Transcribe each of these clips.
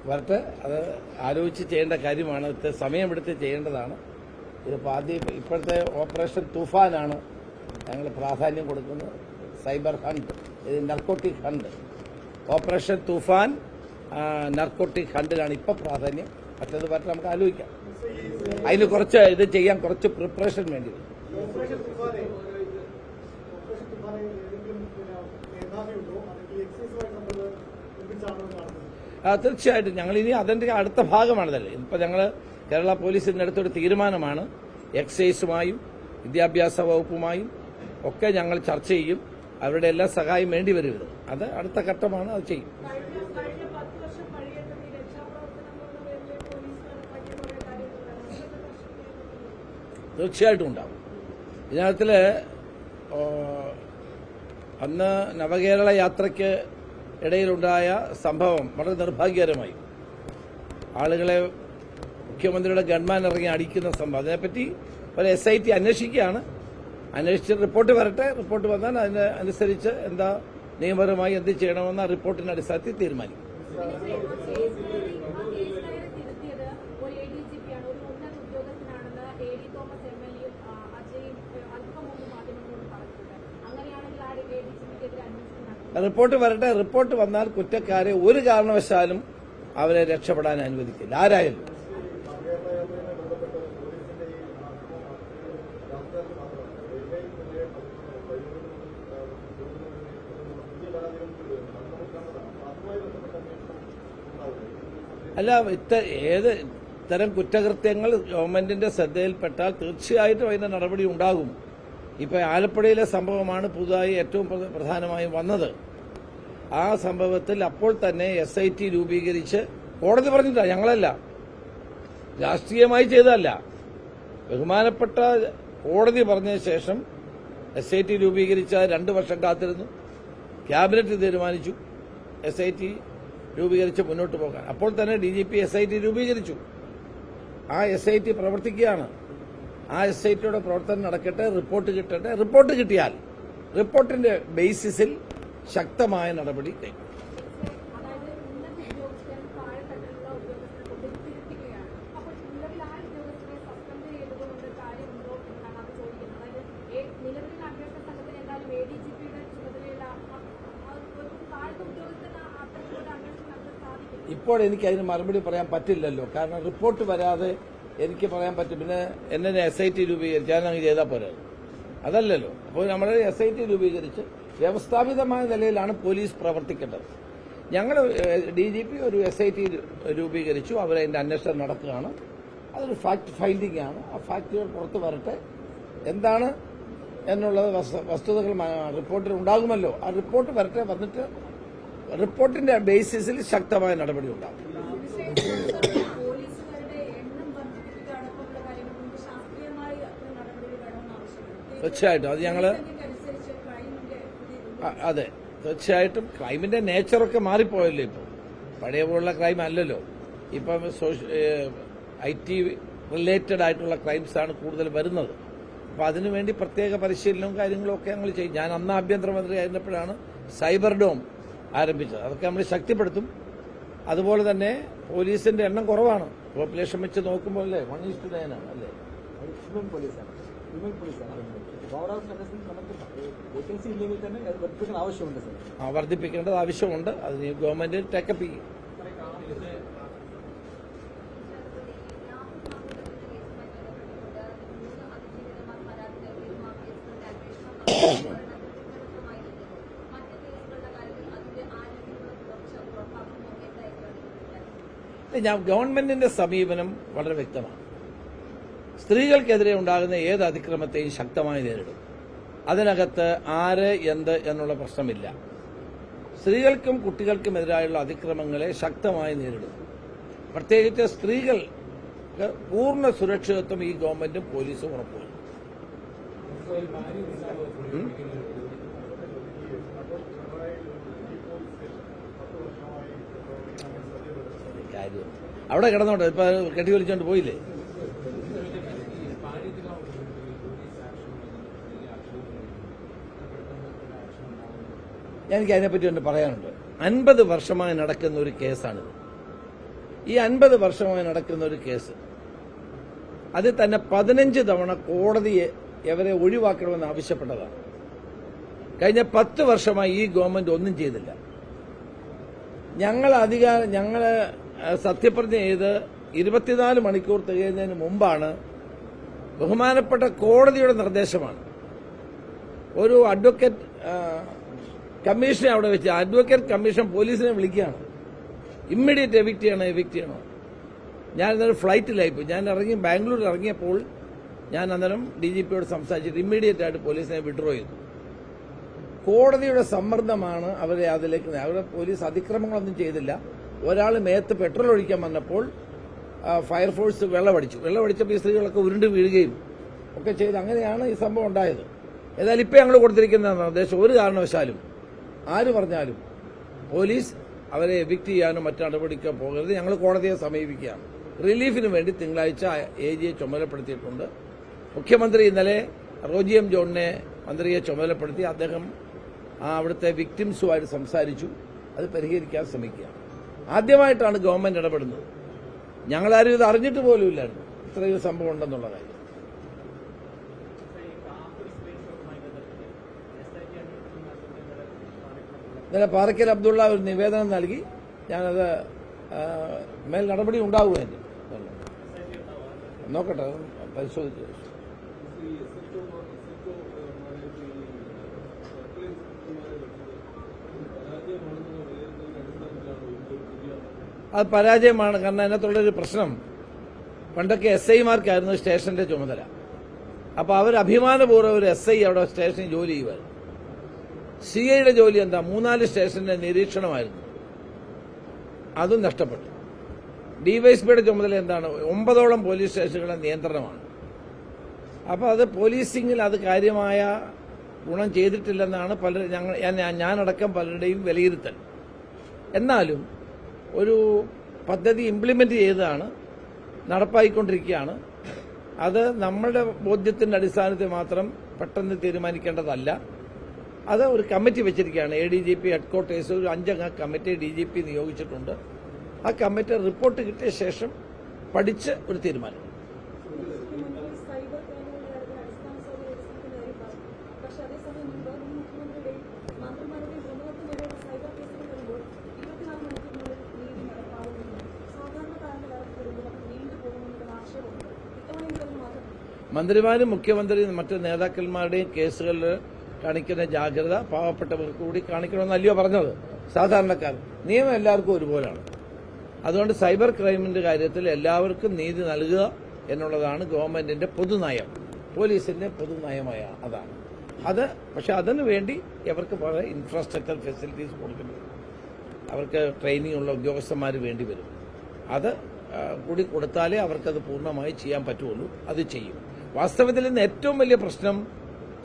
വരട്ടെ, അത് ആലോചിച്ച് ചെയ്യേണ്ട കാര്യമാണ്. ഇത് സമയമെടുത്ത് ചെയ്യേണ്ടതാണ്. ഇതിപ്പോൾ ആദ്യം ഇപ്പോഴത്തെ ഓപ്പറേഷൻ തൂഫാനാണ് ഞങ്ങൾ പ്രാധാന്യം കൊടുക്കുന്നത്. സൈബർ ഹണ്ട്, ഇത് നർക്കോട്ടിക് ഹണ്ട്. ഓപ്പറേഷൻ തൂഫാൻ നർക്കോട്ടിക് ഹണ്ടിലാണ് ഇപ്പോൾ പ്രാധാന്യം. മറ്റേത് വരട്ടെ, നമുക്ക് ആലോചിക്കാം. അതിന് കുറച്ച് ഇത് ചെയ്യാൻ കുറച്ച് പ്രിപ്പറേഷൻ വേണ്ടി വരും. തീർച്ചയായിട്ടും ഞങ്ങളിനി അതിന്റെ അടുത്ത ഭാഗമാണതല്ലേ. ഇപ്പം ഞങ്ങൾ കേരള പോലീസിന്റെ അടുത്തൊരു തീരുമാനമാണ്. എക്സൈസുമായും വിദ്യാഭ്യാസ വകുപ്പുമായും ഒക്കെ ഞങ്ങൾ ചർച്ച ചെയ്യും. അവരുടെ എല്ലാ സഹായം വേണ്ടി വരും. അത് അടുത്ത ഘട്ടമാണ്, അത് ചെയ്യും. തീർച്ചയായിട്ടും ഉണ്ടാവും. ഇതിനകത്തിൽ അന്ന് നവകേരള യാത്രയ്ക്ക് ഇടയിലുണ്ടായ സംഭവം വളരെ നിർഭാഗ്യകരമായി. ആളുകളെ മുഖ്യമന്ത്രിയുടെ ഗൺമാൻ ഇറങ്ങി അടിക്കുന്ന സംഭവം, അതിനെപ്പറ്റി ഒരു SIT അന്വേഷിക്കുകയാണ്. അന്വേഷിച്ച് റിപ്പോർട്ട് വരട്ടെ. റിപ്പോർട്ട് വന്നാൽ അതിന് അനുസരിച്ച് എന്താ നിയമപരമായി എന്ത് ചെയ്യണമെന്ന റിപ്പോർട്ടിന്റെ അടിസ്ഥാനത്തിൽ തീരുമാനിക്കും. റിപ്പോർട്ട് വരട്ടെ. റിപ്പോർട്ട് വന്നാൽ കുറ്റക്കാരെ ഒരു കാരണവശാലും അവരെ രക്ഷപ്പെടാൻ അനുവദിക്കില്ല, ആരായാലും. അല്ല, ഇത്തരം കുറ്റകൃത്യങ്ങൾ ഗവൺമെന്റിന്റെ ശ്രദ്ധയിൽപ്പെട്ടാൽ തീർച്ചയായിട്ടും അതിന്റെ നടപടി ഉണ്ടാകും. ഇപ്പൊ ആലപ്പുഴയിലെ സംഭവമാണ് പുതുതായി ഏറ്റവും പ്രധാനമായും വന്നത്. ആ സംഭവത്തിൽ അപ്പോൾ തന്നെ SIT രൂപീകരിച്ച് കോടതി പറഞ്ഞില്ല, ഞങ്ങളല്ല, രാഷ്ട്രീയമായി ചെയ്തതല്ല, ബഹുമാനപ്പെട്ട കോടതി പറഞ്ഞ ശേഷം SIT രൂപീകരിച്ച 2 വർഷം കാത്തിരുന്നു. ക്യാബിനറ്റ് തീരുമാനിച്ചു SIT രൂപീകരിച്ച് മുന്നോട്ട് പോകാൻ. അപ്പോൾ തന്നെ DGP SIT രൂപീകരിച്ചു. ആ SIT പ്രവർത്തിക്കുകയാണ്. ആ SITയുടെ പ്രവർത്തനം നടക്കട്ടെ, റിപ്പോർട്ട് കിട്ടട്ടെ. റിപ്പോർട്ട് കിട്ടിയാൽ റിപ്പോർട്ടിന്റെ ബേസിസിൽ ശക്തമായ നടപടി കൈക്കൊള്ളും. ഇപ്പോൾ എനിക്ക് അതിന് മറുപടി പറയാൻ പറ്റില്ലല്ലോ. കാരണം റിപ്പോർട്ട് വരാതെ എനിക്ക് പറയാൻ പറ്റും. പിന്നെ എന്നെ SIT രൂപീകരിച്ചാൽ അങ്ങ് ചെയ്താൽ പോരാ, അതല്ലല്ലോ. അപ്പോൾ നമ്മൾ SIT രൂപീകരിച്ച് വ്യവസ്ഥാപിതമായ നിലയിലാണ് പോലീസ് പ്രവർത്തിക്കേണ്ടത്. ഞങ്ങൾ DGP ഒരു SIT രൂപീകരിച്ചു. അവരതിന്റെ അന്വേഷണം നടത്തുകയാണ്. അതൊരു ഫാക്ട് ഫൈൻഡിംഗ് ആണ്. ആ ഫാക്ടുകൾ പുറത്തു വരട്ടെ. എന്താണ് എന്നുള്ളത് വസ്തുതകൾ റിപ്പോർട്ടിൽ ഉണ്ടാകുമല്ലോ. ആ റിപ്പോർട്ട് വരട്ടെ. വന്നിട്ട് റിപ്പോർട്ടിന്റെ ബേസിസിൽ ശക്തമായ നടപടി ഉണ്ടാകും. തീർച്ചയായിട്ടും അത് ഞങ്ങള് അതെ, തീർച്ചയായിട്ടും ക്രൈമിന്റെ നേച്ചറൊക്കെ മാറിപ്പോയല്ലോ. ഇപ്പോൾ പഴയ പോലുള്ള ക്രൈം അല്ലല്ലോ. ഇപ്പം IT റിലേറ്റഡ് ആയിട്ടുള്ള ക്രൈംസ് ആണ് കൂടുതൽ വരുന്നത്. അപ്പൊ അതിനുവേണ്ടി പ്രത്യേക പരിശീലനവും കാര്യങ്ങളും ഒക്കെ ഞങ്ങൾ ചെയ്യും. ഞാൻ അന്ന് ആഭ്യന്തരമന്ത്രി ആയിരുന്നപ്പോഴാണ് സൈബർ ഡോം ആരംഭിച്ചത്. അതൊക്കെ നമ്മൾ ശക്തിപ്പെടുത്തും. അതുപോലെ തന്നെ പോലീസിന്റെ എണ്ണം കുറവാണ്. പോപ്പുലേഷൻ വെച്ച് നോക്കുമ്പോൾ അല്ലേ 1:9 ആണ് അല്ലേ. വർദ്ധിപ്പിക്കേണ്ടത് ആവശ്യമുണ്ട്. അത് ഗവൺമെന്റ് ടേക്കപ്പ് ചെയ്യും. ഗവൺമെന്റിന്റെ സമീപനം വളരെ വ്യക്തമാണ്. സ്ത്രീകൾക്കെതിരെ ഉണ്ടാകുന്ന ഏത് അതിക്രമത്തെയും ശക്തമായി നേരിടും. അതിനകത്ത് ആര് എന്ത് എന്നുള്ള പ്രശ്നമില്ല. സ്ത്രീകൾക്കും കുട്ടികൾക്കും എതിരായുള്ള അതിക്രമങ്ങളെ ശക്തമായി നേരിടും. പ്രത്യേകിച്ച് സ്ത്രീകൾക്ക് പൂർണ്ണ സുരക്ഷിതത്വം ഈ ഗവൺമെന്റും പോലീസും ഉറപ്പുവരുത്തും. അവിടെ കിടന്നോട്ടെ. ഇപ്പൊ കെട്ടി വലിച്ചോണ്ട് പോയില്ലേ. എനിക്ക് അതിനെപ്പറ്റി ഒന്ന് പറയാനുണ്ട്. 50 വർഷമായി നടക്കുന്ന ഒരു കേസാണിത്. ഈ 50 വർഷമായി നടക്കുന്ന ഒരു കേസ്, അതിൽ തന്നെ 15 തവണ കോടതിയെ ഇവരെ ഒഴിവാക്കണമെന്ന് ആവശ്യപ്പെട്ടതാണ്. കഴിഞ്ഞ 10 വർഷമായി ഈ ഗവൺമെന്റ് ഒന്നും ചെയ്തില്ല. ഞങ്ങൾ സത്യപ്രതിജ്ഞ ചെയ്ത് 24 മണിക്കൂർ തികയുന്നതിന് മുമ്പാണ് ബഹുമാനപ്പെട്ട കോടതിയുടെ നിർദ്ദേശമാണ് ഒരു അഡ്വക്കേറ്റ് കമ്മീഷനെ അവിടെ വെച്ച് അഡ്വക്കേറ്റ് കമ്മീഷൻ പോലീസിനെ വിളിക്കുകയാണ്. ഇമ്മീഡിയറ്റ് എവിക്റ്റ് ചെയ്യണോ. ഞാൻ അന്നേരം ഫ്ലൈറ്റിലായിപ്പോയി. ഞാൻ ബാംഗ്ലൂരിൽ ഇറങ്ങിയപ്പോൾ ഞാൻ അന്നേരം DGPയോട് സംസാരിച്ചിട്ട് ഇമ്മീഡിയറ്റ് ആയിട്ട് പോലീസിനെ വിഡ്രോ ചെയ്തു. കോടതിയുടെ സമ്മർദ്ദമാണ് അവരെ അതിലേക്ക്. അവരുടെ പോലീസ് അതിക്രമങ്ങളൊന്നും ചെയ്തില്ല. ഒരാൾ മേത്ത് പെട്രോൾ ഒഴിക്കാൻ വന്നപ്പോൾ ഫയർഫോഴ്സ് വെള്ളമടിച്ചപ്പോൾ ഈ സ്ത്രീകളൊക്കെ ഉരുണ്ട് വീഴുകയും ഒക്കെ ചെയ്ത് അങ്ങനെയാണ് ഈ സംഭവം ഉണ്ടായത്. ഏതായാലും ഇപ്പം ഞങ്ങൾ കൊടുത്തിരിക്കുന്ന നിർദ്ദേശം, ഒരു കാരണവശാലും ആര് പറഞ്ഞാലും പോലീസ് അവരെ എവിക്റ്റ് ചെയ്യാനോ മറ്റു നടപടിക്കോ പോകരുത്. ഞങ്ങൾ കോടതിയെ സമീപിക്കുകയാണ്. റിലീഫിന് വേണ്ടി തിങ്കളാഴ്ച AGയെ ചുമതലപ്പെടുത്തിയിട്ടുണ്ട്. മുഖ്യമന്ത്രി ഇന്നലെ റോജി M. ജോണിനെ മന്ത്രിയെ ചുമതലപ്പെടുത്തി. അദ്ദേഹം അവിടുത്തെ വിക്ടിംസുമായിട്ട് സംസാരിച്ചു. അത് പരിഹരിക്കാൻ ശ്രമിക്കുകയാണ്. ആദ്യമായിട്ടാണ് ഗവൺമെന്റ് ഇടപെടുന്നത്. ഞങ്ങളാരും ഇത് അറിഞ്ഞിട്ട് പോലും ഇല്ലായിരുന്നു ഇത്രയും സംഭവം ഉണ്ടെന്നുള്ള കാര്യം. ഇന്നലെ പാറക്കൽ അബ്ദുള്ള ഒരു നിവേദനം നൽകി. ഞാനത് മേൽ നടപടി ഉണ്ടാവുകയെന്ന് നോക്കട്ടെ, പരിശോധിച്ചു. അത് പരാജയമാണ്. കാരണം അതിനകത്തുള്ളൊരു പ്രശ്നം, പണ്ടൊക്കെ SIമാർക്കായിരുന്നു സ്റ്റേഷന്റെ ചുമതല. അപ്പോൾ അവർ അഭിമാനപൂർവ്വം ഒരു SI അവിടെ സ്റ്റേഷനിൽ ജോലി ചെയ്യുമായിരുന്നു. CIയുടെ ജോലി എന്താ? 3-4 സ്റ്റേഷന്റെ നിരീക്ഷണമായിരുന്നു. അതും നഷ്ടപ്പെട്ടു. DYSPയുടെ ചുമതല എന്താണ്? 9ഓളം പോലീസ് സ്റ്റേഷനുകളുടെ നിയന്ത്രണമാണ്. അപ്പോൾ അത് പോലീസിംഗിൽ അത് കാര്യമായ ഗുണം ചെയ്തിട്ടില്ലെന്നാണ് ഞാനടക്കം പലരുടെയും വിലയിരുത്തൽ. എന്നാലും ഒരു പദ്ധതി ഇംപ്ലിമെന്റ് ചെയ്തതാണ്, നടപ്പായിക്കൊണ്ടിരിക്കുകയാണ്. അത് നമ്മളുടെ ബോധ്യത്തിന്റെ അടിസ്ഥാനത്തിൽ മാത്രം പെട്ടെന്ന് തീരുമാനിക്കേണ്ടതല്ല. അത് ഒരു കമ്മിറ്റി വെച്ചിരിക്കുകയാണ്. ADGP ഹെഡ്ക്വാർട്ടേഴ്സ് ഒരു 5 അംഗ കമ്മിറ്റി DGP നിയോഗിച്ചിട്ടുണ്ട്. ആ കമ്മിറ്റി റിപ്പോർട്ട് കിട്ടിയ ശേഷം പഠിച്ച് ഒരു തീരുമാനം. മന്ത്രിമാരും മുഖ്യമന്ത്രിയും മറ്റ് നേതാക്കന്മാരുടെയും കേസുകളിൽ കാണിക്കുന്ന ജാഗ്രത പാവപ്പെട്ടവർക്ക് കൂടി കാണിക്കണമെന്നല്ലയോ പറഞ്ഞത്? സാധാരണക്കാർ നിയമം എല്ലാവർക്കും ഒരുപോലെയാണ്. അതുകൊണ്ട് സൈബർ ക്രൈമിന്റെ കാര്യത്തിൽ എല്ലാവർക്കും നീതി നൽകുക എന്നുള്ളതാണ് ഗവൺമെന്റിന്റെ പൊതുനയം, പോലീസിന്റെ പൊതുനയമായ അതാണ്. പക്ഷെ അതിനു വേണ്ടി അവർക്ക് വളരെ ഇൻഫ്രാസ്ട്രക്ചർ ഫെസിലിറ്റീസ് കൊടുക്കേണ്ടി വരും. അവർക്ക് ട്രെയിനിങ് ഉള്ള ഉദ്യോഗസ്ഥന്മാർ വേണ്ടി വരും. അത് കൂടി കൊടുത്താലേ അവർക്കത് പൂർണ്ണമായി ചെയ്യാൻ പറ്റുള്ളൂ. അത് ചെയ്യും. വാസ്തവത്തിൽ ഇന്ന് ഏറ്റവും വലിയ പ്രശ്നം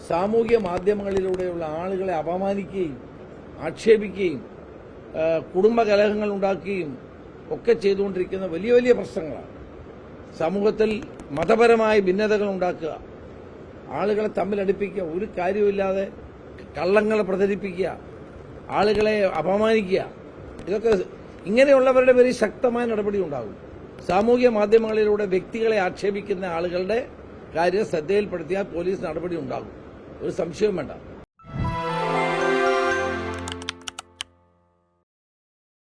സാമൂഹ്യ മാധ്യമങ്ങളിലൂടെയുള്ള ആളുകളെ അപമാനിക്കുകയും ആക്ഷേപിക്കുകയും കുടുംബകലഹങ്ങൾ ഉണ്ടാക്കുകയും ഒക്കെ ചെയ്തുകൊണ്ടിരിക്കുന്ന വലിയ വലിയ പ്രശ്നങ്ങളാണ്. സമൂഹത്തിൽ മതപരമായ ഭിന്നതകൾ ഉണ്ടാക്കുക, ആളുകളെ തമ്മിലടിപ്പിക്കുക, ഒരു കാര്യമില്ലാതെ കള്ളങ്ങൾ പ്രചരിപ്പിക്കുക, ആളുകളെ അപമാനിക്കുക, ഇതൊക്കെ ഇങ്ങനെയുള്ളവരുടെ പേരിൽ ശക്തമായ നടപടി ഉണ്ടാകും. സാമൂഹ്യ മാധ്യമങ്ങളിലൂടെ വ്യക്തികളെ ആക്ഷേപിക്കുന്ന ആളുകളുടെ കാര്യം ശ്രദ്ധയിൽപ്പെടുത്തിയാൽ പോലീസ് നടപടി ഉണ്ടാകും. ഒരു സംശയവും വേണ്ട.